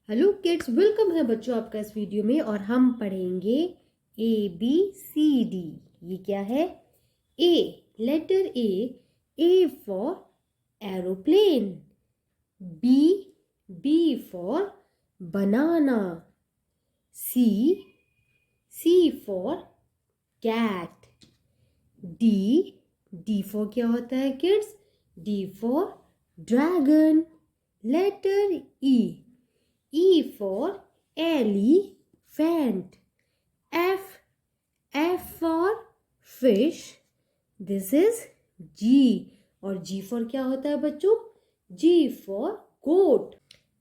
Hello kids, welcome है बच्चों आपका इस वीडियो में। और हम पढ़ेंगे ABCD। ये क्या है? A, letter A for aeroplane. B for banana. C for cat. D for क्या होता है kids? D for dragon. Letter E for elephant. F for fish. This is G. और G for क्या होता है बच्चों? G for goat.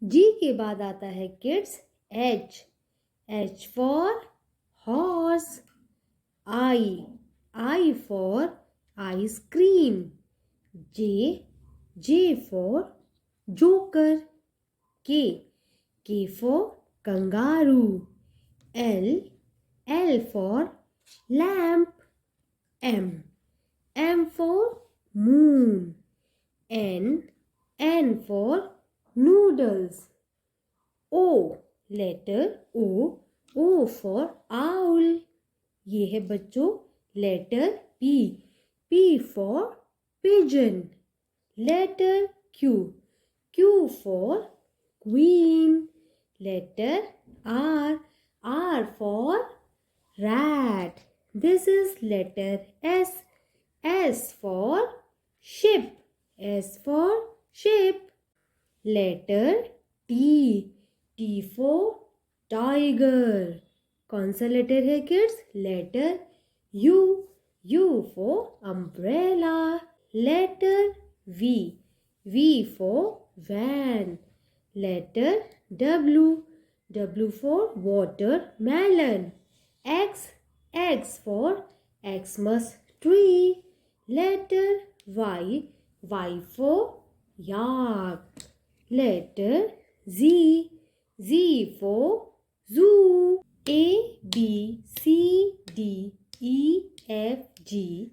G के बाद आता है kids H for horse. I for ice cream. J for joker. K for kangaroo. L for lamp. M for moon. N for noodles. Letter O for owl. ये है बच्चों letter P for pigeon. Letter Q for queen. Letter R for rat. This is letter S for ship. Letter T for tiger. कौन सा letter है kids? Letter U for umbrella. Letter V for van. Letter W for watermelon. X for Xmas tree. Letter Y for yak. Letter Z for zoo. A B C D E F G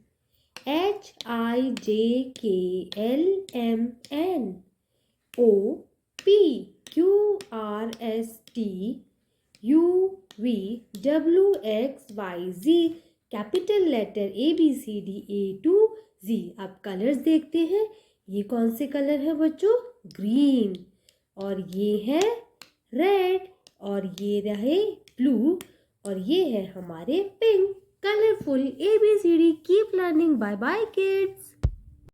H I J K L M N O P Q R S T U V W X Y Z। Capital letter ABCD A to Z। अब colours देखते हैं। ये कौन से colour है बच्चों? Green, और ये है रेड, और ये रहे ब्लू, और ये है हमारे pink. Colourful ABCD। Keep learning. Bye bye kids.